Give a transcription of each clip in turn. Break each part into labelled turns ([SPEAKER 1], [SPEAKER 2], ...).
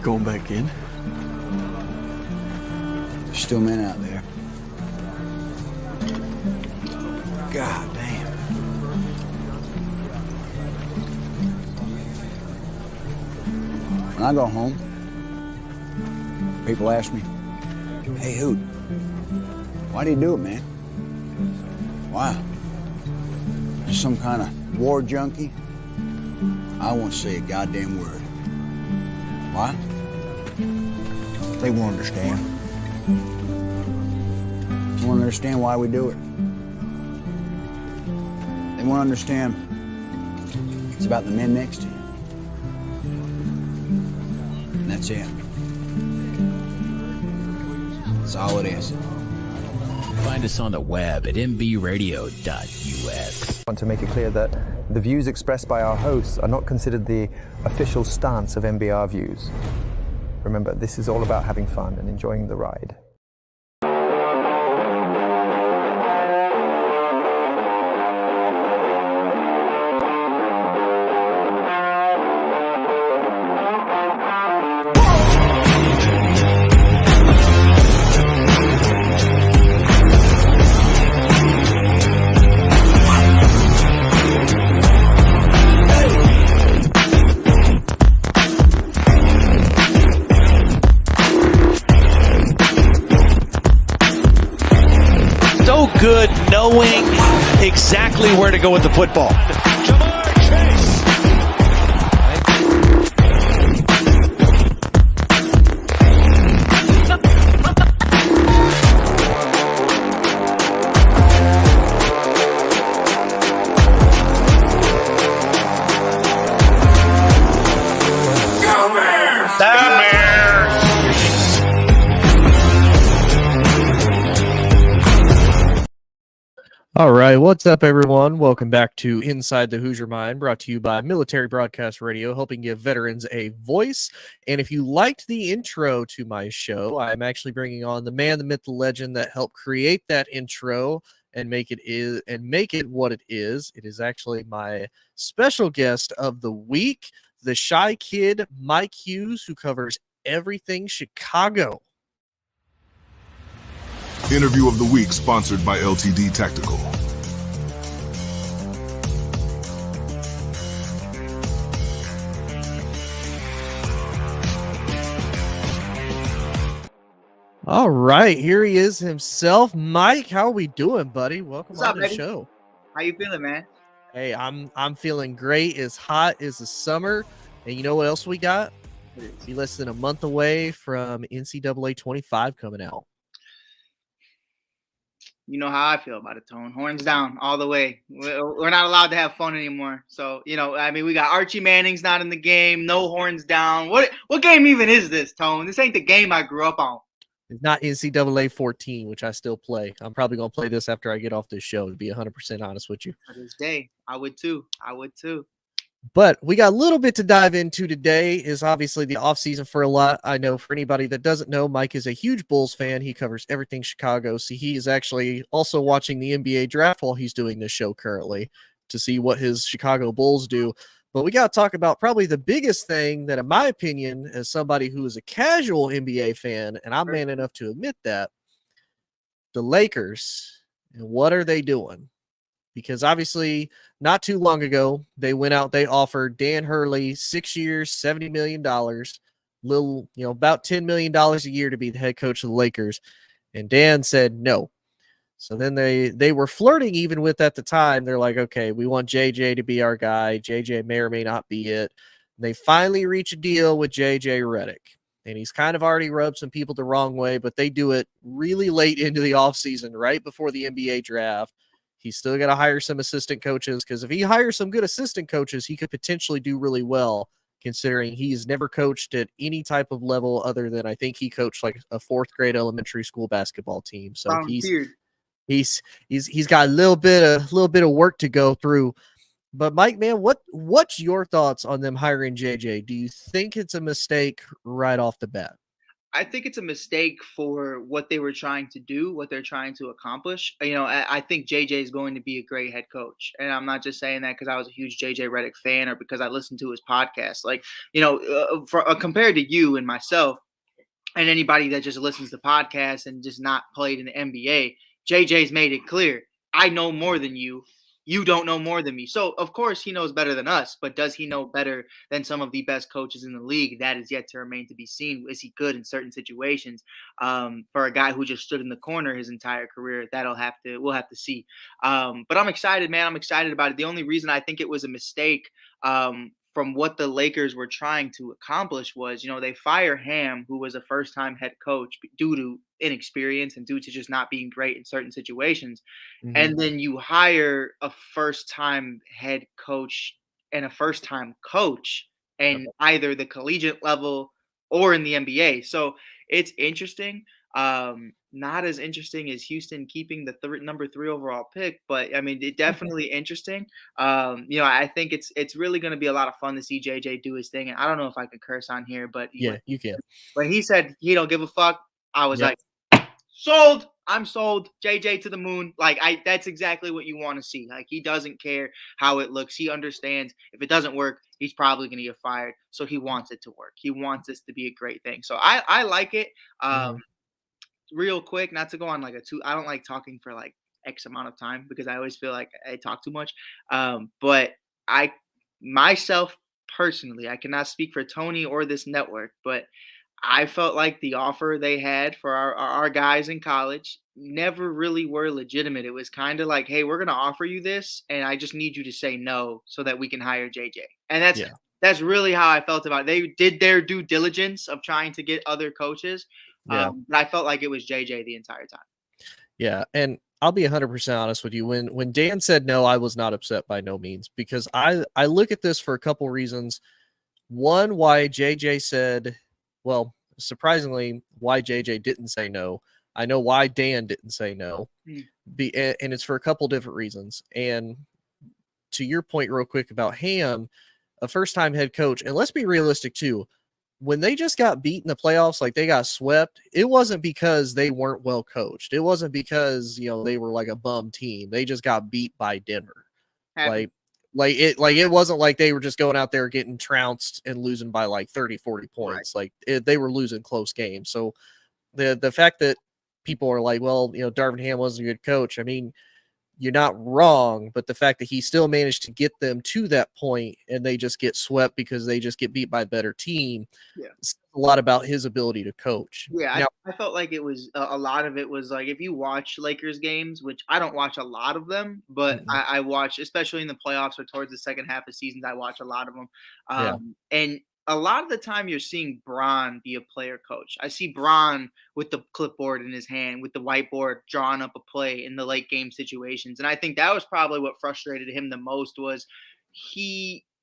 [SPEAKER 1] going back in?
[SPEAKER 2] There's still men out there. God damn. When I go home, people ask me, "Hey, Hoot, why do you do it, man? Why? Just some kind of war junkie?" I won't say a goddamn word. Why? They won't understand. They won't understand why we do it. They won't understand it's about the men next to you. And that's it. That's all it is.
[SPEAKER 3] Find us on the web at mbradio.us.
[SPEAKER 4] I want to make it clear that the views expressed by our hosts are not considered the official stance of MBR Views. Remember, this is all about having fun and enjoying the ride.
[SPEAKER 5] Good knowing exactly where to go with the football.
[SPEAKER 6] All right, what's up, everyone? Welcome back to Inside the Hoosier Mind, brought to you by Military Broadcast Radio, helping give veterans a voice. And if you liked the intro to my show, I'm actually bringing on the man, the myth, the legend that helped create that intro and make it what it is. It is actually my special guest of the week, the Ch Kid Mike Hughes, who covers everything Chicago.
[SPEAKER 7] Interview of the week sponsored by LTD Tactical.
[SPEAKER 6] All right, here he is himself. Mike, how are we doing, buddy? Welcome
[SPEAKER 8] What's
[SPEAKER 6] on
[SPEAKER 8] up,
[SPEAKER 6] the
[SPEAKER 8] baby?
[SPEAKER 6] show.
[SPEAKER 8] How you feeling, man?
[SPEAKER 6] Hey, I'm feeling great. It's hot. It's the summer. And you know what else we got? Be less than a month away from NCAA 25 coming out.
[SPEAKER 8] You know how I feel about it, Tone. Horns down all the way. We're not allowed to have fun anymore. So, I mean, we got Archie Manning's not in the game. No horns down. What game even is this, Tone? This ain't the game I grew up on.
[SPEAKER 6] It's not NCAA 14, which I still play. I'm probably going to play this after I get off this show, to be 100% honest with you.
[SPEAKER 8] For this day, I would too.
[SPEAKER 6] But we got a little bit to dive into today. Is obviously the offseason for a lot. I know for anybody that doesn't know, Mike is a huge Bulls fan. He covers everything Chicago. So he is actually also watching the NBA draft while he's doing this show currently to see what his Chicago Bulls do. But we got to talk about probably the biggest thing that, in my opinion, as somebody who is a casual NBA fan, and I'm man enough to admit that, the Lakers, and what are they doing? Because obviously not too long ago, they went out, they offered Dan Hurley 6 years, $70 million, about $10 million a year to be the head coach of the Lakers. And Dan said no. So then they were flirting even with at the time. They're like, okay, we want JJ to be our guy. JJ may or may not be it. And they finally reach a deal with JJ Reddick. And he's kind of already rubbed some people the wrong way, but they do it really late into the offseason, right before the NBA draft. He's still got to hire some assistant coaches, because if he hires some good assistant coaches, he could potentially do really well, considering he's never coached at any type of level other than, I think he coached like a fourth grade elementary school basketball team. So he's got a little bit of work to go through. But Mike, man, what's your thoughts on them hiring JJ? Do you think it's a mistake right off the bat?
[SPEAKER 8] I think it's a mistake for what they were trying to do, what they're trying to accomplish. I think JJ is going to be a great head coach, and I'm not just saying that because I was a huge JJ Reddick fan or because I listened to his podcast. Like, compared to you and myself and anybody that just listens to podcasts and just not played in the NBA, JJ's made it clear. I know more than you. You don't know more than me. So, of course, he knows better than us, but does he know better than some of the best coaches in the league? That is yet to remain to be seen. Is he good in certain situations? For a guy who just stood in the corner his entire career, we'll have to see. But I'm excited, man. I'm excited about it. The only reason I think it was a mistake from what the Lakers were trying to accomplish was, they fire Ham, who was a first-time head coach due to inexperience and due to just not being great in certain situations.
[SPEAKER 6] Mhm.
[SPEAKER 8] And then you hire a first-time head coach and a first-time coach in either the collegiate level or in the NBA. So it's interesting. Not as interesting as Houston keeping the number 3 overall pick, but I mean, it definitely interesting. I think it's really going to be a lot of fun to see JJ do his thing. And I don't know if I can curse on here, but
[SPEAKER 6] Yeah, you can.
[SPEAKER 8] when he said he don't give a fuck, I was
[SPEAKER 6] Yep.
[SPEAKER 8] like, sold. I'm sold. JJ to the moon. That's exactly what you want to see. Like, he doesn't care how it looks. He understands if it doesn't work, he's probably going to get fired. So he wants it to work. He wants this to be a great thing. So I like it. Real quick, not to go on I don't like talking for like X amount of time because I always feel like I talk too much. But I myself personally, I cannot speak for Tony or this network, but I felt like the offer they had for our guys in college never really were legitimate. It was kind of like, hey, we're going to offer you this, and I just need you to say no so that we can hire JJ. And that's really how I felt about it. They did their due diligence of trying to get other coaches.
[SPEAKER 6] Yeah.
[SPEAKER 8] But I felt like it was JJ the entire time.
[SPEAKER 6] Yeah, and I'll be 100% honest with you. When Dan said no, I was not upset by no means because I look at this for a couple reasons. One, why JJ said, well, surprisingly, why JJ didn't say no. I know why Dan didn't say no, and it's for a couple different reasons. And to your point real quick about Ham, a first-time head coach, and let's be realistic too, when they just got beat in the playoffs, like they got swept, it wasn't because they weren't well coached. It wasn't because, they were like a bum team. They just got beat by Denver.
[SPEAKER 8] Happy.
[SPEAKER 6] It wasn't like they were just going out there getting trounced and losing by like 30, 40 points.
[SPEAKER 8] Right.
[SPEAKER 6] They were losing close games. So the fact that people are like, well, Darvin Ham wasn't a good coach. I mean, you're not wrong, but the fact that he still managed to get them to that point and they just get swept because they just get beat by a better team, says a lot about his ability to coach.
[SPEAKER 8] Yeah,
[SPEAKER 6] Now,
[SPEAKER 8] I felt like it was a lot of it was like if you watch Lakers games, which I don't watch a lot of them, but I watch, especially in the playoffs or towards the second half of seasons, I watch a lot of them. And a lot of the time you're seeing Bron be a player coach. I see Bron with the clipboard in his hand, with the whiteboard, drawing up a play in the late game situations. And I think that was probably what frustrated him the most was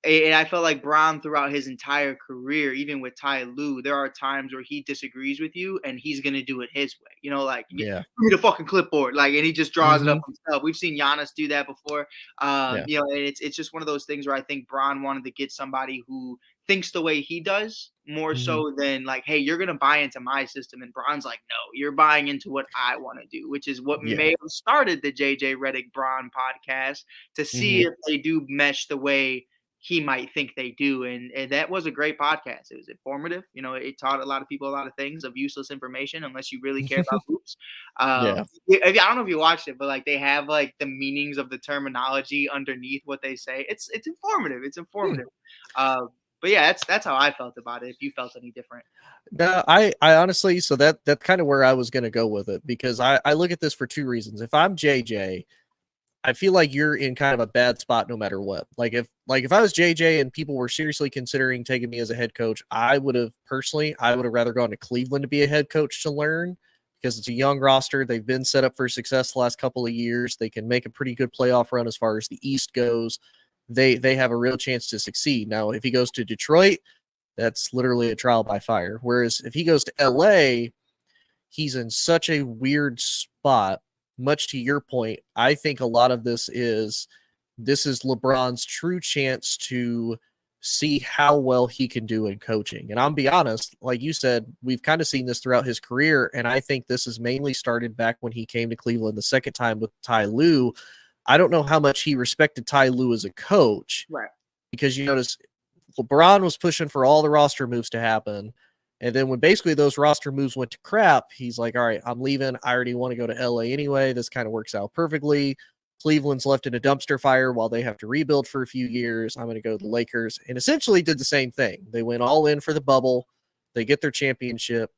[SPEAKER 8] and I felt like Bron throughout his entire career, even with Ty Lue, there are times where he disagrees with you and he's going to do it his way. Give me the fucking clipboard. And he just draws it up himself. We've seen Giannis do that before. And it's just one of those things where I think Bron wanted to get somebody who thinks the way he does more so than like, hey, you're going to buy into my system. And Bron's like, no, you're buying into what I want to do, which is what may have started the JJ Reddick Bron podcast to see if they do mesh the way he might think they do. And that was a great podcast. It was informative. It taught a lot of people a lot of things of useless information, unless you really care about hoops. I don't know if you watched it, but they have the meanings of the terminology underneath what they say. It's informative. It's informative. But yeah, that's how I felt about it. If you felt any different.
[SPEAKER 6] No, I honestly, so that's kind of where I was going to go with it, because I look at this for two reasons. If I'm JJ, I feel like you're in kind of a bad spot no matter what. If I was JJ and people were seriously considering taking me as a head coach, I would have rather gone to Cleveland to be a head coach to learn, because it's a young roster. They've been set up for success the last couple of years. They can make a pretty good playoff run as far as the East goes. They have a real chance to succeed. Now, if he goes to Detroit, that's literally a trial by fire. Whereas if he goes to LA, he's in such a weird spot. Much to your point, I think a lot of this is LeBron's true chance to see how well he can do in coaching. And I'll be honest, like you said, we've kind of seen this throughout his career. And I think this is mainly started back when he came to Cleveland the second time with Ty Lue. I don't know how much he respected Ty Lue as a coach.
[SPEAKER 8] Right.
[SPEAKER 6] Because you notice LeBron was pushing for all the roster moves to happen. And then when basically those roster moves went to crap, he's like, all right, I'm leaving. I already want to go to LA anyway. This kind of works out perfectly. Cleveland's left in a dumpster fire while they have to rebuild for a few years. I'm going to go to the Lakers, and essentially did the same thing. They went all in for the bubble. They get their championship,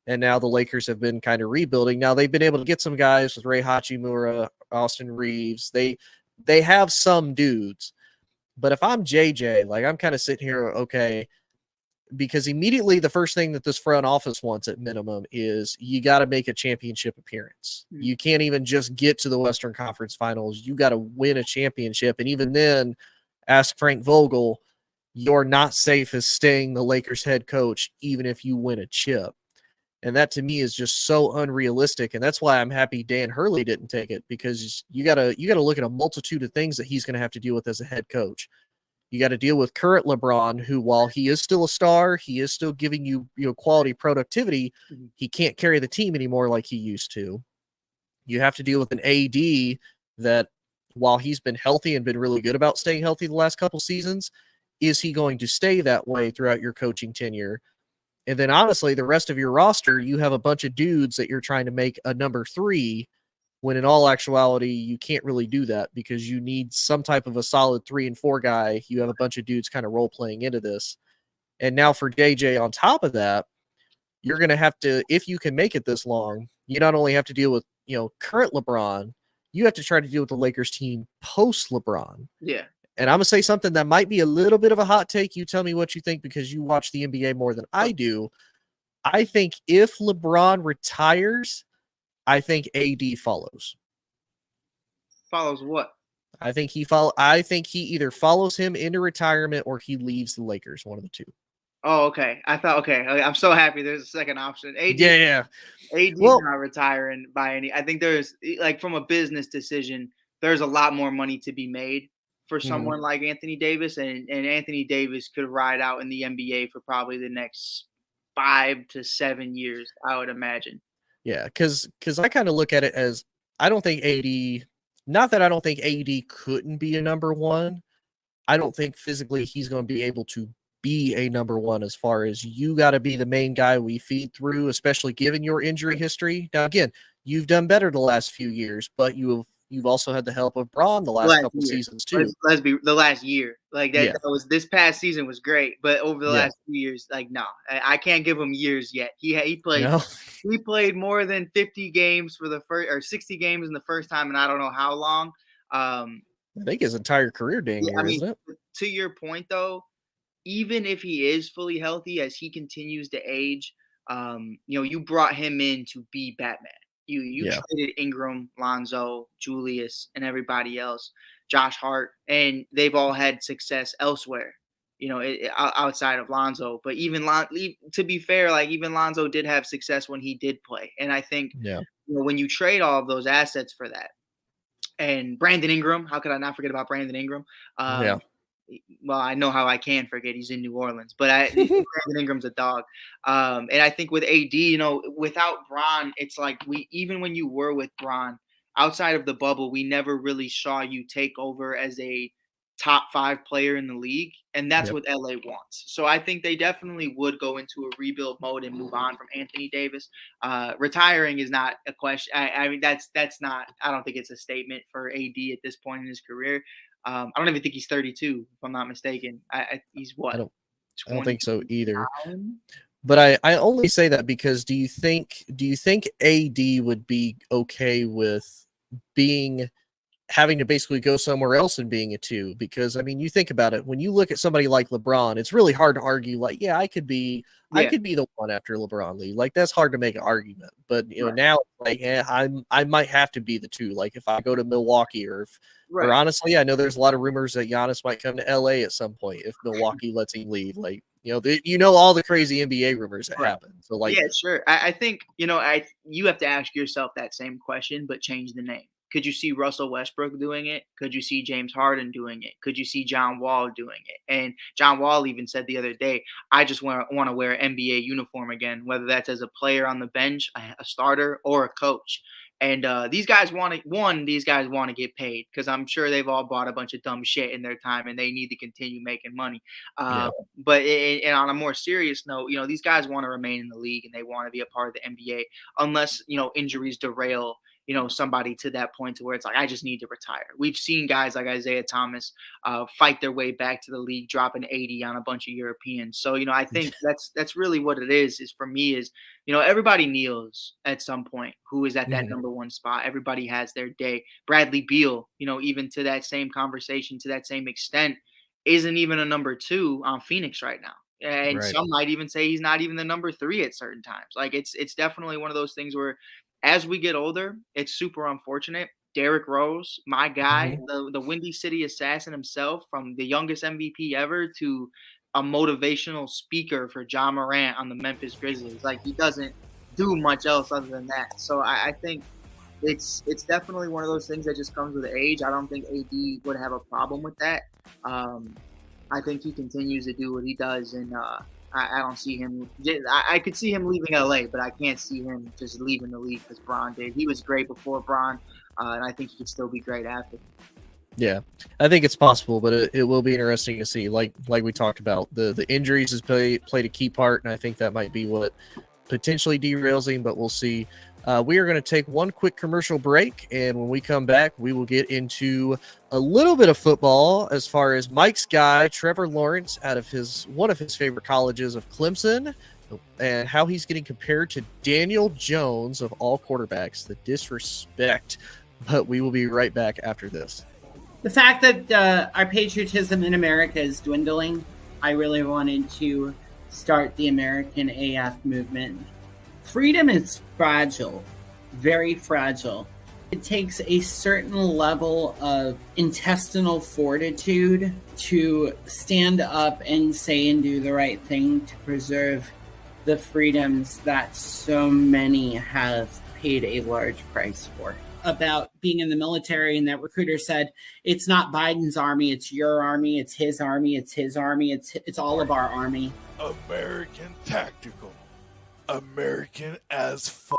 [SPEAKER 6] and now the Lakers have been kind of rebuilding. Now they've been able to get some guys with Rei Hachimura, Austin Reeves. They have some dudes, but if I'm JJ, like I'm kind of sitting here, okay, because immediately the first thing that this front office wants at minimum is you got to make a championship appearance. You can't even just get to the Western Conference Finals. You got to win a championship. And even then, ask Frank Vogel, you're not safe as staying the Lakers head coach, even if you win a chip. And that to me is just so unrealistic. And that's why I'm happy Dan Hurley didn't take it, because you gotta look at a multitude of things that he's going to have to deal with as a head coach. You got to deal with current LeBron, who, while he is still a star, he is still giving you quality productivity. He can't carry the team anymore like he used to. You have to deal with an AD that, while he's been healthy and been really good about staying healthy the last couple seasons, is he going to stay that way throughout your coaching tenure? And then, honestly, the rest of your roster, you have a bunch of dudes that you're trying to make a number 3, when in all actuality, you can't really do that because you need some type of a solid 3 and 4 guy. You have a bunch of dudes kind of role playing into this. And now for JJ on top of that, you're going to have to, if you can make it this long, you not only have to deal with, current LeBron, you have to try to deal with the Lakers team post LeBron.
[SPEAKER 8] Yeah.
[SPEAKER 6] And I'm going to say something that might be a little bit of a hot take. You tell me what you think, because you watch the NBA more than I do. I think if LeBron retires, I think AD follows.
[SPEAKER 8] Follows what?
[SPEAKER 6] I think he either follows him into retirement or he leaves the Lakers. One of the two.
[SPEAKER 8] Oh, okay. Okay. I'm so happy there's a second option. AD,
[SPEAKER 6] yeah.
[SPEAKER 8] AD's not retiring by any. I think there's, like, from a business decision, there's a lot more money to be made for someone like Anthony Davis, and Anthony Davis could ride out in the NBA for probably the next 5 to 7 years, I would imagine.
[SPEAKER 6] Yeah, because I kind of look at it as, I don't think AD, not that I don't think AD couldn't be a number 1. I don't think physically he's going to be able to be a number 1, as far as you got to be the main guy we feed through, especially given your injury history. Now, again, you've done better the last few years, but you've also had the help of Braun the last couple seasons too.
[SPEAKER 8] Let's be the last year. Like that, that was, this past season was great, but over the last few years, like, no, I can't give him years yet. He played more than 50 games for the first, or 60 games in the first time, and I don't know how long.
[SPEAKER 6] I think his entire career, isn't it?
[SPEAKER 8] To your point though, even if he is fully healthy, as he continues to age, you brought him in to be Batman. You traded Ingram, Lonzo, Julius, and everybody else, Josh Hart, and they've all had success elsewhere, outside of Lonzo. But even to be fair, like, even Lonzo did have success when he did play. And I think when you trade all of those assets for that, and Brandon Ingram, how could I not forget about Brandon Ingram? Well, I know how I can forget. He's in New Orleans, but Brandon Ingram's a dog. And I think with AD, without Bron, it's like, even when you were with Bron outside of the bubble, we never really saw you take over as a top 5 player in the league. And that's what LA wants. So I think they definitely would go into a rebuild mode and move on from Anthony Davis. Retiring is not a question. I mean, that's not, I don't think it's a statement for AD at this point in his career. I don't even think he's 32, if I'm not mistaken. He's what?
[SPEAKER 6] I don't think so either. But I only say that because do you think AD would be okay with having to basically go somewhere else and being a 2? Because, I mean, you think about it, when you look at somebody like LeBron, it's really hard to argue, like, I could be the one after LeBron leave. Like, that's hard to make an argument. But now, like, I might have to be the 2. Like, if I go to Milwaukee, or honestly, I know there's a lot of rumors that Giannis might come to LA at some point if Milwaukee lets him leave. Like, all the crazy NBA rumors that happen. So, like,
[SPEAKER 8] yeah, sure. I think you have to ask yourself that same question, but change the name. Could you see Russell Westbrook doing it? Could you see James Harden doing it? Could you see John Wall doing it? And John Wall even said the other day, I just want to wear an NBA uniform again, whether that's as a player on the bench, a starter, or a coach. And these guys want to get paid, because I'm sure they've all bought a bunch of dumb shit in their time and they need to continue making money.
[SPEAKER 6] Yeah.
[SPEAKER 8] But and on a more serious note, these guys want to remain in the league and they want to be a part of the NBA, unless, injuries derail, somebody to that point to where it's like, I just need to retire. We've seen guys like Isaiah Thomas fight their way back to the league, dropping 80 on a bunch of Europeans. So, I think that's really what it is for me is, everybody kneels at some point who is at that number one spot. Everybody has their day. Bradley Beal, even to that same conversation, to that same extent, isn't even a number 2 on Phoenix right now. And
[SPEAKER 6] Right.
[SPEAKER 8] some might even say he's not even the number 3 at certain times. Like it's definitely one of those things where as we get older, it's super unfortunate. Derrick Rose, my guy, the Windy City assassin himself, from the youngest MVP ever to a motivational speaker for Ja Morant on the Memphis Grizzlies. Like, he doesn't do much else other than that. So I think it's definitely one of those things that just comes with age. I don't think AD would have a problem with that. I think he continues to do what he does, and I don't see him. I could see him leaving LA, but I can't see him just leaving the league because Bron did. He was great before Bron, and I think he could still be great after.
[SPEAKER 6] Yeah, I think it's possible, but it will be interesting to see. Like we talked about, the injuries has played a key part, and I think that might be what potentially derails him, but we'll see. We are going to take one quick commercial break, and when we come back, we will get into a little bit of football as far as Mike's guy, Trevor Lawrence, out of one of his favorite colleges of Clemson, and how he's getting compared to Daniel Jones of all quarterbacks. The disrespect. But we will be right back after this.
[SPEAKER 1] The fact that our patriotism in America is dwindling, I really wanted to start the American AF movement. Freedom is fragile, very fragile. It takes a certain level of intestinal fortitude to stand up and say and do the right thing to preserve the freedoms that so many have paid a large price for. About being in the military, and that recruiter said, it's not Biden's army, it's your army, it's his army, it's his army, it's all of our army.
[SPEAKER 9] American tactical. American as f***.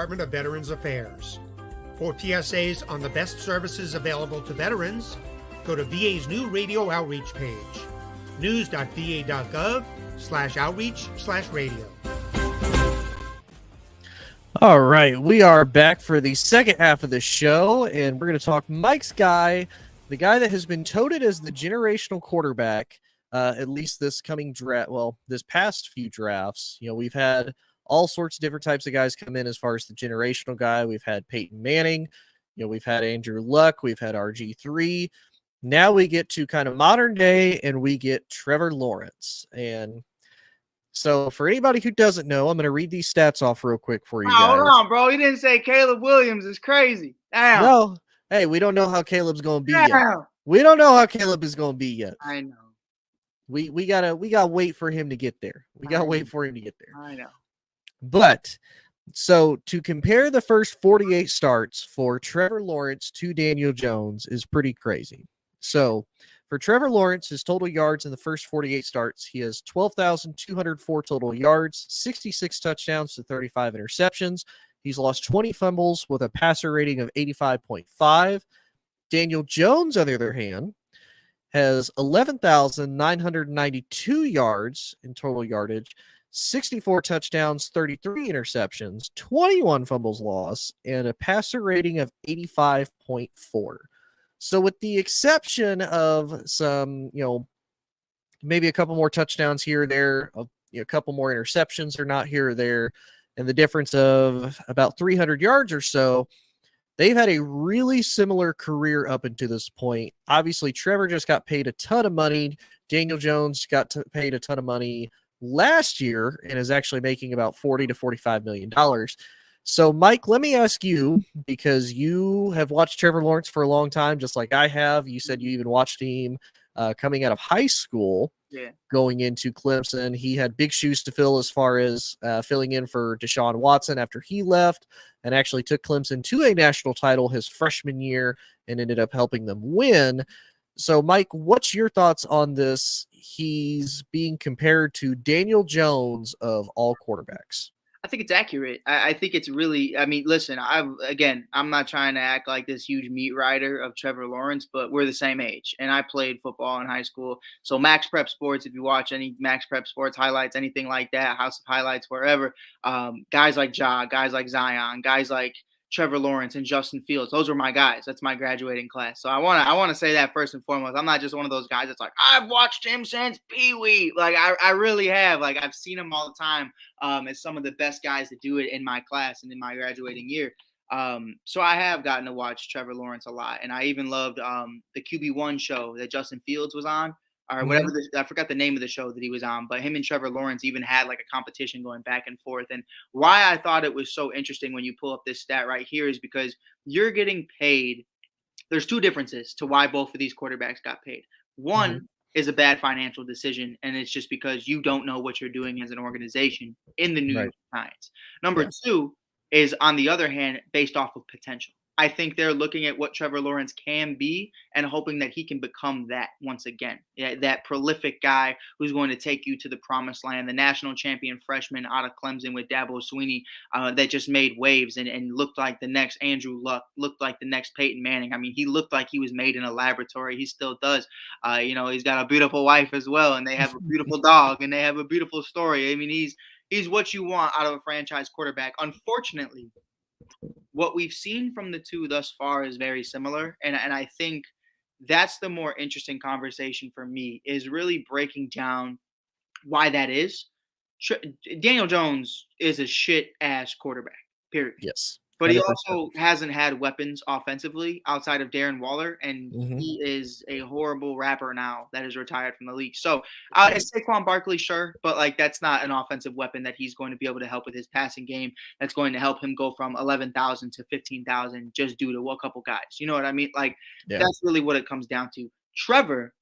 [SPEAKER 10] Department of Veterans Affairs. For PSAs on the best services available to veterans, go to VA's new radio outreach page, news.va.gov/outreach/radio.
[SPEAKER 6] All right, we are back for the second half of the show, and we're going to talk Mike's guy, the guy that has been touted as the generational quarterback, at least this coming draft. Well, this past few drafts, we've had all sorts of different types of guys come in as far as the generational guy. We've had Peyton Manning, we've had Andrew Luck, we've had RG3. Now we get to kind of modern day, and we get Trevor Lawrence. And so for anybody who doesn't know, I'm going to read these stats off real quick for you guys.
[SPEAKER 8] Hold on, bro. You didn't say Caleb Williams is crazy. Damn.
[SPEAKER 6] No. Hey, we don't know how Caleb's going to be
[SPEAKER 8] Damn.
[SPEAKER 6] yet. We don't know how Caleb is going to be yet.
[SPEAKER 8] I know.
[SPEAKER 6] We gotta wait for him to get there. We gotta wait for him to get there.
[SPEAKER 8] I know.
[SPEAKER 6] But so to compare the first 48 starts for Trevor Lawrence to Daniel Jones is pretty crazy. So for Trevor Lawrence, his total yards in the first 48 starts, he has 12,204 total yards, 66 touchdowns to 35 interceptions. He's lost 20 fumbles with a passer rating of 85.5. Daniel Jones, on the other hand, has 11,992 yards in total yardage, 64 touchdowns, 33 interceptions, 21 fumbles lost, and a passer rating of 85.4. So with the exception of some, maybe a couple more touchdowns here or there, a couple more interceptions are not here or there, and the difference of about 300 yards or so, they've had a really similar career up until this point. Obviously, Trevor just got paid a ton of money. Daniel Jones got paid a ton of money last year and is actually making about $40 to $45 million. So, Mike, let me ask you, because you have watched Trevor Lawrence for a long time, just like I have. You said you even watched him coming out of high school, going into Clemson. He had big shoes to fill as far as filling in for Deshaun Watson after he left, and actually took Clemson to a national title his freshman year and ended up helping them win. So, Mike, what's your thoughts on this? He's being compared to Daniel Jones of all quarterbacks.
[SPEAKER 8] I think it's accurate. I think it's really, listen, I'm not trying to act like this huge meat rider of Trevor Lawrence, but we're the same age. And I played football in high school. So Max Prep Sports, if you watch any Max Prep Sports highlights, anything like that, House of Highlights, wherever, guys like Ja, guys like Zion, guys like Trevor Lawrence and Justin Fields. Those were my guys. That's my graduating class. So I want to say that first and foremost. I'm not just one of those guys that's like, I've watched him since Pee Wee. Like I really have. Like I've seen him all the time as some of the best guys to do it in my class and in my graduating year. So I have gotten to watch Trevor Lawrence a lot. And I even loved the QB1 show that Justin Fields was on. Or whatever, I forgot the name of the show that he was on, but him and Trevor Lawrence even had like a competition going back and forth. And why I thought it was so interesting when you pull up this stat right here is because you're getting paid. There's two differences to why both of these quarterbacks got paid. One is a bad financial decision, and it's just because you don't know what you're doing as an organization in the New York Times. Number two is, on the other hand, based off of potential. I think they're looking at what Trevor Lawrence can be and hoping that he can become that once again. That prolific guy who's going to take you to the promised land, the national champion freshman out of Clemson with Dabo Swinney that just made waves and looked like the next Andrew Luck, looked like the next Peyton Manning. I mean, he looked like he was made in a laboratory. He still does. He's got a beautiful wife as well, and they have a beautiful dog, and they have a beautiful story. I mean, he's what you want out of a franchise quarterback. Unfortunately, what we've seen from the two thus far is very similar. And I think that's the more interesting conversation for me, is really breaking down why that is. Daniel Jones is a shit-ass quarterback, period.
[SPEAKER 6] Yes.
[SPEAKER 8] But he also hasn't had weapons offensively outside of Darren Waller, and he is a horrible rapper now that is retired from the league. So Saquon Barkley, sure, but like that's not an offensive weapon that he's going to be able to help with his passing game. That's going to help him go from 11,000 to 15,000 just due to a couple guys. You know what I mean? Like that's really what it comes down to. Trevor,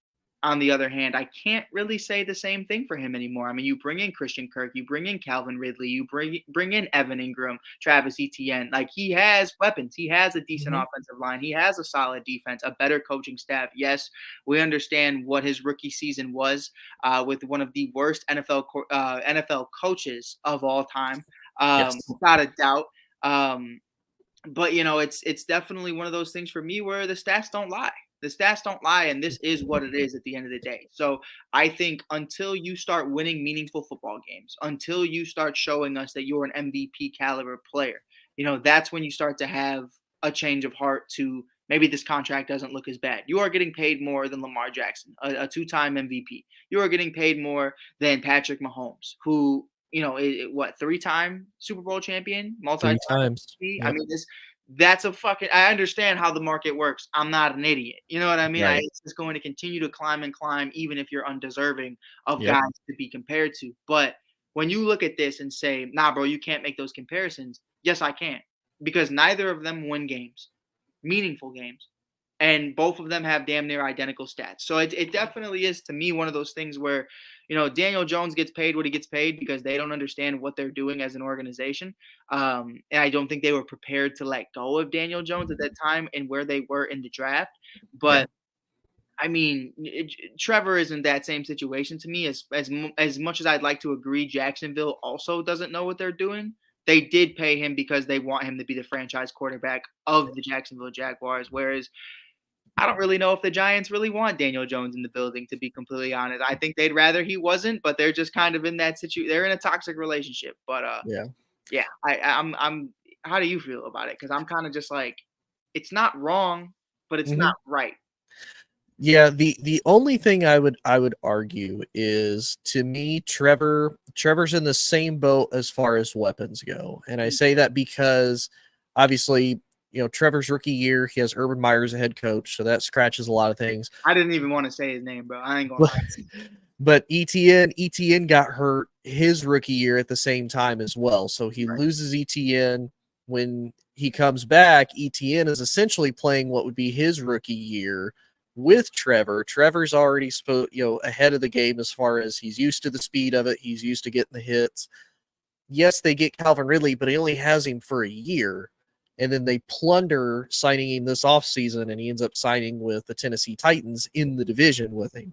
[SPEAKER 8] on the other hand, I can't really say the same thing for him anymore. I mean, you bring in Christian Kirk, you bring in Calvin Ridley, you bring in Evan Ingram, Travis Etienne. Like, he has weapons. He has a decent offensive line. He has a solid defense, a better coaching staff. Yes, we understand what his rookie season was with one of the worst NFL coaches of all time, without a doubt. But, it's definitely one of those things for me where the stats don't lie. The stats don't lie, and this is what it is at the end of the day. So I think until you start winning meaningful football games, until you start showing us that you're an MVP caliber player, that's when you start to have a change of heart to maybe this contract doesn't look as bad. You are getting paid more than Lamar Jackson, a two-time MVP. You are getting paid more than Patrick Mahomes, who, three-time Super Bowl champion, multi-time MVP? Yep. I mean, that's I understand how the market works. I'm not an idiot. You know what I mean? It's just going to continue to climb and climb, even if you're undeserving of guys to be compared to. But when you look at this and say, nah, bro, you can't make those comparisons. Yes, I can. Because neither of them win games, meaningful games. And both of them have damn near identical stats. So it definitely is, to me, one of those things where, Daniel Jones gets paid what he gets paid because they don't understand what they're doing as an organization. And I don't think they were prepared to let go of Daniel Jones at that time and where they were in the draft. But I mean, Trevor is in that same situation to me. As much as I'd like to agree, Jacksonville also doesn't know what they're doing. They did pay him because they want him to be the franchise quarterback of the Jacksonville Jaguars. Whereas I don't really know if the Giants really want Daniel Jones in the building, to be completely honest. I think they'd rather he wasn't, but they're just kind of in that situation. They're in a toxic relationship. But yeah. I'm. How do you feel about it? Because I'm kind of just like, it's not wrong, but it's not right.
[SPEAKER 6] Yeah, the only thing I would argue is, to me, Trevor's in the same boat as far as weapons go. And I say that because obviously, Trevor's rookie year, he has Urban Meyer as a head coach, so that scratches a lot of things.
[SPEAKER 8] I didn't even want to say his name, bro. I ain't gonna lie.
[SPEAKER 6] But Etienne got hurt his rookie year at the same time as well. So he loses Etienne. When he comes back, Etienne is essentially playing what would be his rookie year with Trevor. Trevor's already ahead of the game as far as he's used to the speed of it. He's used to getting the hits. Yes, they get Calvin Ridley, but he only has him for a year. And then they plunder signing him this offseason, and he ends up signing with the Tennessee Titans in the division with him.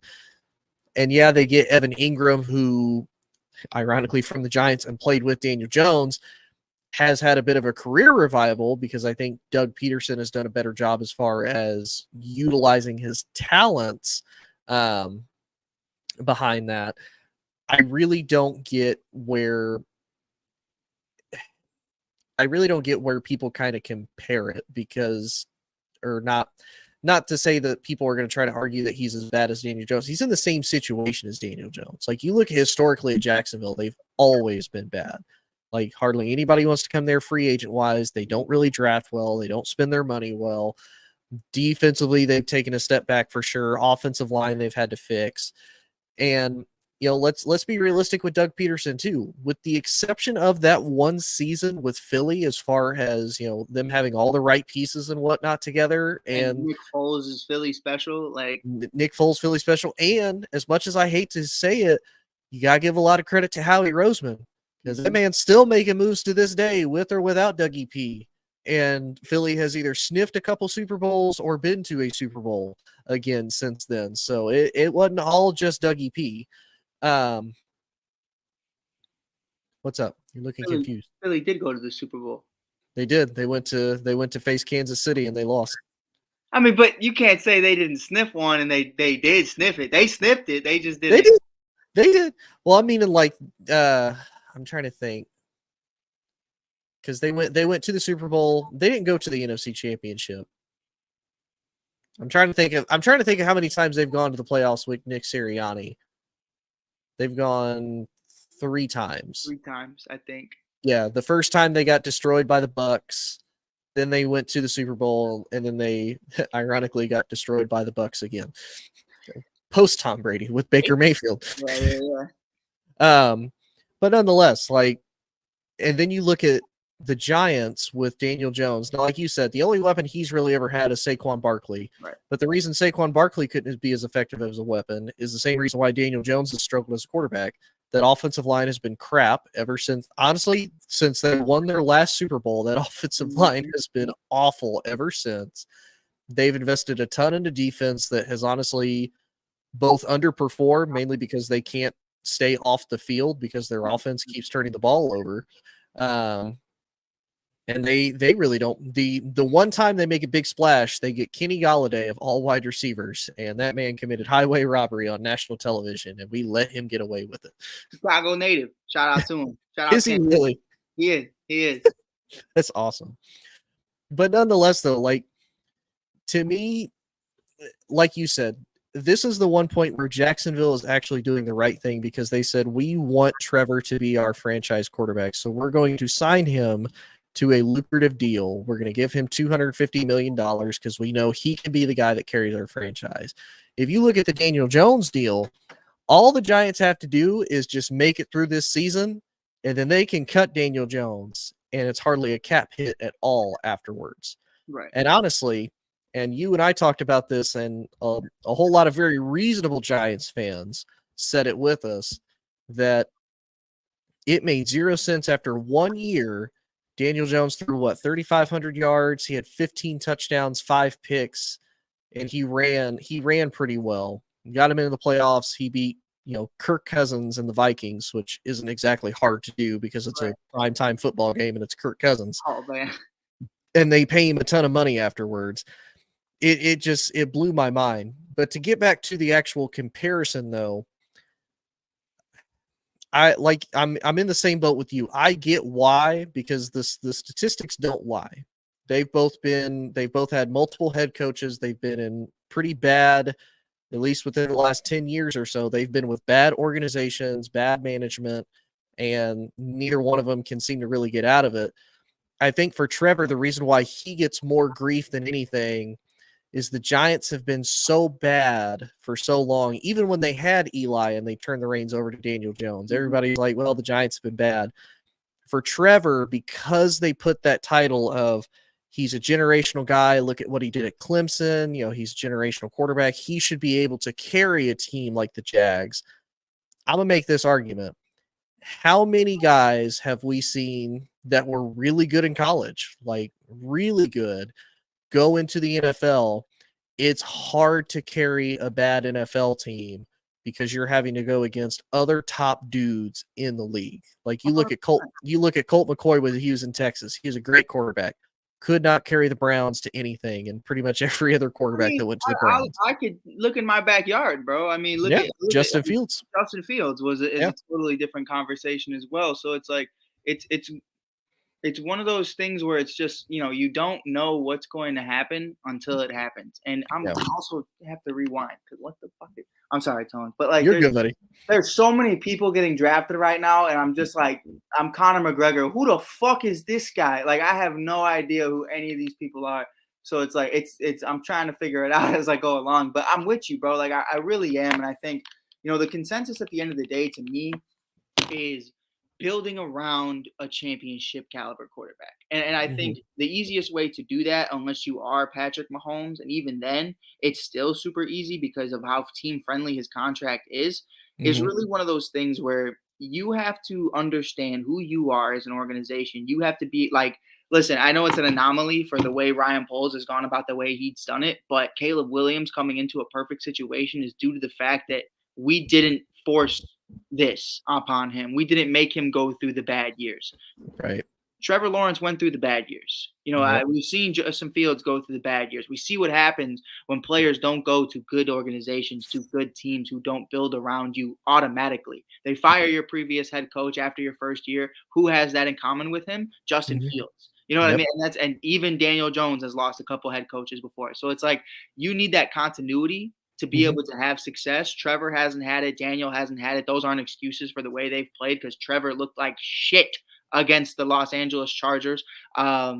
[SPEAKER 6] And yeah, they get Evan Ingram, who, ironically, from the Giants and played with Daniel Jones, has had a bit of a career revival because I think Doug Peterson has done a better job as far as utilizing his talents behind that. I really don't get where people kind of compare it because, or not to say that people are going to try to argue that he's as bad as Daniel Jones. He's in the same situation as Daniel Jones. Like, you look historically at Jacksonville, they've always been bad. Like, hardly anybody wants to come there free agent wise. They don't really draft well. They don't spend their money well. Defensively, they've taken a step back for sure. Offensive line, they've had to fix. And, let's be realistic with Doug Peterson too. With the exception of that one season with Philly, as far as, them having all the right pieces and whatnot together. And
[SPEAKER 8] Nick Foles is Philly special. Like,
[SPEAKER 6] Nick Foles, Philly special. And as much as I hate to say it, you got to give a lot of credit to Howie Roseman. Because that man's still making moves to this day with or without Dougie P. And Philly has either sniffed a couple Super Bowls or been to a Super Bowl again since then. So it wasn't all just Dougie P. What's up? You're looking confused.
[SPEAKER 8] Philly did go to the Super Bowl.
[SPEAKER 6] They did. They went to face Kansas City and they lost.
[SPEAKER 8] I mean, but you can't say they didn't sniff one, and they did sniff it. They sniffed it. They just didn't.
[SPEAKER 6] They did. Well, I mean, I'm trying to think, because they went to the Super Bowl. They didn't go to the NFC Championship. I'm trying to think of how many times they've gone to the playoffs with Nick Sirianni. They've gone 3 times.
[SPEAKER 8] 3 times, I think.
[SPEAKER 6] Yeah, the first time they got destroyed by the Bucs. Then they went to the Super Bowl, and then they ironically got destroyed by the Bucs again. Post Tom Brady with Baker Mayfield.
[SPEAKER 8] Yeah.
[SPEAKER 6] But nonetheless, and then you look at the Giants with Daniel Jones. Now, like you said, the only weapon he's really ever had is Saquon Barkley.
[SPEAKER 8] Right.
[SPEAKER 6] But the reason Saquon Barkley couldn't be as effective as a weapon is the same reason why Daniel Jones has struggled as a quarterback. That offensive line has been crap ever since, honestly, since they won their last Super Bowl. That offensive line has been awful ever since. They've invested a ton into defense that has honestly both underperformed, mainly because they can't stay off the field because their offense keeps turning the ball over. And they really don't. The one time they make a big splash, they get Kenny Golladay of all wide receivers, and that man committed highway robbery on national television, and we let him get away with it.
[SPEAKER 8] Chicago native. Shout out to him. Shout out
[SPEAKER 6] Is
[SPEAKER 8] to
[SPEAKER 6] he
[SPEAKER 8] him.
[SPEAKER 6] really?
[SPEAKER 8] He is.
[SPEAKER 6] That's awesome. But nonetheless, though, to me, like you said, this is the one point where Jacksonville is actually doing the right thing, because they said, we want Trevor to be our franchise quarterback, so we're going to sign him to a lucrative deal. We're going to give him $250 million because we know he can be the guy that carries our franchise. If you look at the Daniel Jones deal, all the Giants have to do is just make it through this season, and then they can cut Daniel Jones, and it's hardly a cap hit at all afterwards.
[SPEAKER 8] Right.
[SPEAKER 6] And honestly, and you and I talked about this, and a whole lot of very reasonable Giants fans said it with us, that it made 0 sense after 1 year. Daniel Jones threw 3,500 yards. He had 15 touchdowns, 5 picks, and he ran pretty well. Got him into the playoffs. He beat, Kirk Cousins and the Vikings, which isn't exactly hard to do because it's a primetime football game and it's Kirk Cousins.
[SPEAKER 8] Oh man.
[SPEAKER 6] And they pay him a ton of money afterwards. It blew my mind. But to get back to the actual comparison though, I'm in the same boat with you. I get why, because the statistics don't lie. They've both had multiple head coaches. They've been in pretty bad, at least within the last 10 years or so, they've been with bad organizations, bad management, and neither one of them can seem to really get out of it. I think for Trevor, the reason why he gets more grief than anything is the Giants have been so bad for so long. Even when they had Eli and they turned the reins over to Daniel Jones, everybody's like, well, the Giants have been bad. For Trevor, because they put that title of he's a generational guy, look at what he did at Clemson, he's a generational quarterback, he should be able to carry a team like the Jags. I'm going to make this argument. How many guys have we seen that were really good in college, like really good, go into the NFL? It's hard to carry a bad NFL team because you're having to go against other top dudes in the league. Like you look at Colt McCoy with Hughes in Texas. He's a great quarterback. Could not carry the Browns to anything, and pretty much every other quarterback that went to the Browns.
[SPEAKER 8] I could look in my backyard, bro. I mean, look at
[SPEAKER 6] Justin Fields.
[SPEAKER 8] Justin Fields is a totally different conversation as well. So it's like it's one of those things where it's just, you don't know what's going to happen until it happens. And I'm also have to rewind because what the fuck? I'm sorry, Tone, but like
[SPEAKER 6] you're good, buddy.
[SPEAKER 8] There's so many people getting drafted right now, and I'm just like, I'm Conor McGregor. Who the fuck is this guy? Like, I have no idea who any of these people are. So it's like I'm trying to figure it out as I go along. But I'm with you, bro. Like I really am, and I think the consensus at the end of the day to me is building around a championship caliber quarterback. And I think the easiest way to do that, unless you are Patrick Mahomes, and even then, it's still super easy because of how team friendly his contract is really one of those things where you have to understand who you are as an organization. You have to be like, listen, I know it's an anomaly for the way Ryan Poles has gone about the way he's done it, but Caleb Williams coming into a perfect situation is due to the fact that we didn't force this upon him. We didn't make him go through the bad years.
[SPEAKER 6] Right.
[SPEAKER 8] Trevor Lawrence went through the bad years. We've seen Justin Fields go through the bad years. We see what happens when players don't go to good organizations, to good teams who don't build around you automatically. They fire your previous head coach after your first year. Who has that in common with him? Justin Fields. You know what I mean? And even Daniel Jones has lost a couple head coaches before. So it's like you need that continuity to be able to have success. Trevor hasn't had it. Daniel hasn't had it. Those aren't excuses for the way they've played because Trevor looked like shit against the Los Angeles Chargers. Or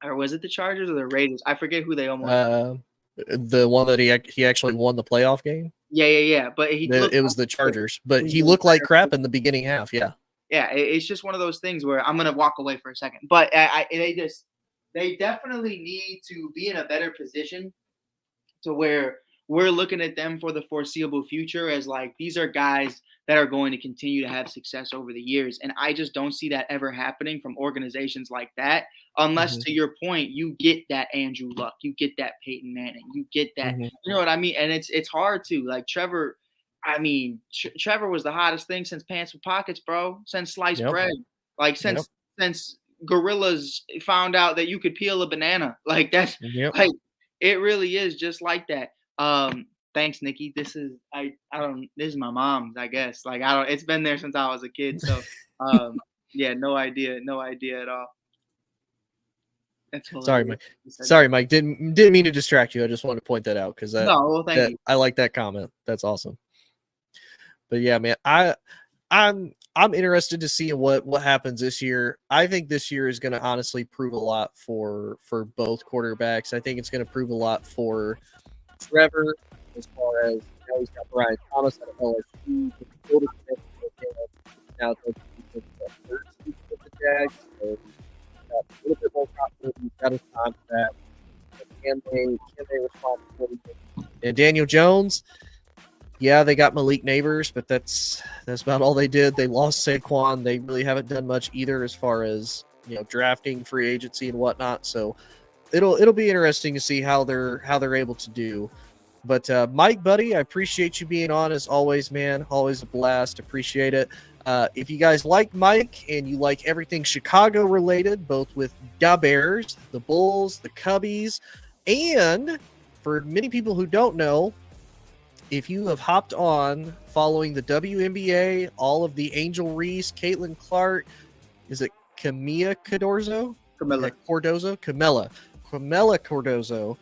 [SPEAKER 8] was it the Chargers or the Raiders? I forget who they almost
[SPEAKER 6] the one that he actually won the playoff game.
[SPEAKER 8] Yeah. But
[SPEAKER 6] it was the Chargers, but he looked like crap in the beginning half. Yeah,
[SPEAKER 8] it's just one of those things where I'm gonna walk away for a second. But they definitely need to be in a better position to where we're looking at them for the foreseeable future as like these are guys that are going to continue to have success over the years. And I just don't see that ever happening from organizations like that unless, to your point, you get that Andrew Luck, you get that Peyton Manning, you get that, you know what I mean? And it's hard to, like Trevor, Trevor was the hottest thing since pants with pockets, bro, since sliced bread, like since gorillas found out that you could peel a banana. Like that's like, it really is just like that. Thanks, Nikki. This is this is my mom's, I guess. Like it's been there since I was a kid. So no idea at all. That's
[SPEAKER 6] sorry, Mike. Sorry, Mike. Didn't mean to distract you. I just wanted to point that out because
[SPEAKER 8] thank you.
[SPEAKER 6] I like that comment. That's awesome. But yeah, man, I'm interested to see what happens this year. I think this year is going to honestly prove a lot for both quarterbacks. I think it's going to prove a lot for Trevor as far as now he's got Brian Thomas at LSU. Now the third season with the Jags, so got a little bit more confidence. He's got his time for that. Can they respond to it? And Daniel Jones, Yeah, they got Malik Neighbors, but that's about all they did. They lost Saquon. They really haven't done much either as far as, drafting, free agency and whatnot. So it'll be interesting to see how they're able to do. But Mike, buddy, I appreciate you being on as always, man. Always a blast. Appreciate it. If you guys like Mike and you like everything Chicago related, both with the Bears, the Bulls, the Cubbies, and for many people who don't know, if you have hopped on following the WNBA, all of the Angel Reese, Caitlin Clark, is it Camilla Cardozo?
[SPEAKER 8] Camilla
[SPEAKER 6] Cardozo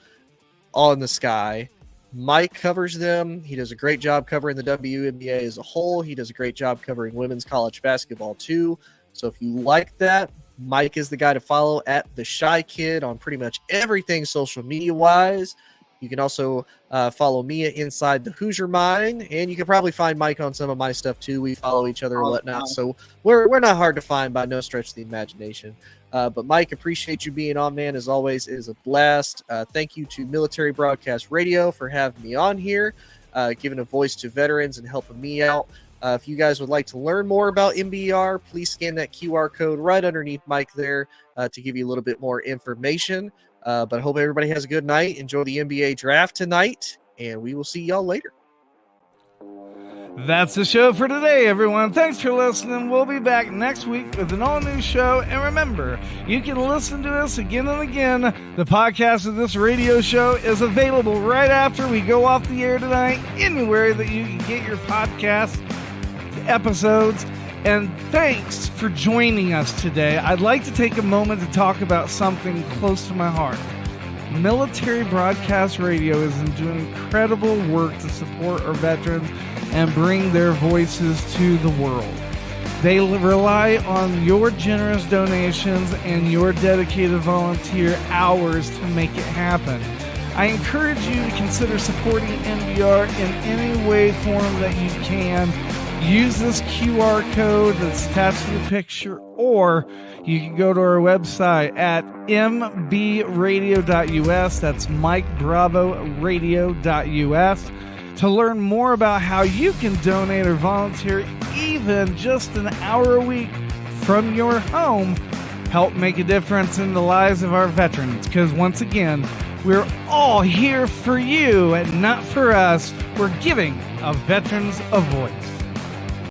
[SPEAKER 6] on the Sky. Mike covers them. He does a great job covering the WNBA as a whole. He does a great job covering women's college basketball too. So if you like that, Mike is the guy to follow at the Ch Kid on pretty much everything social media wise. You can also follow me at Inside the Hoosier Mind, and you can probably find Mike on some of my stuff too. We follow each other and whatnot, so we're not hard to find by no stretch of the imagination. But Mike, appreciate you being on, man. As always, it is a blast. Thank you to Military Broadcast Radio for having me on here, giving a voice to veterans and helping me out. If you guys would like to learn more about MBR, please scan that QR code right underneath Mike there to give you a little bit more information. But I hope everybody has a good night. Enjoy the NBA draft tonight, and we will see y'all later.
[SPEAKER 11] That's the show for today, everyone. Thanks for listening. We'll be back next week with an all-new show. And remember, you can listen to us again and again. The podcast of this radio show is available right after we go off the air tonight, anywhere that you can get your podcast episodes. And thanks for joining us today. I'd like to take a moment to talk about something close to my heart. Military Broadcast Radio is doing incredible work to support our veterans and bring their voices to the world. They rely on your generous donations and your dedicated volunteer hours to make it happen. I encourage you to consider supporting MBR in any way, form that you can. Use this QR code that's attached to the picture, or you can go to our website at mbradio.us. That's MikeBravoRadio.us to learn more about how you can donate or volunteer even just an hour a week from your home. Help make a difference in the lives of our veterans, because once again, we're all here for you and not for us. We're giving our veterans a voice.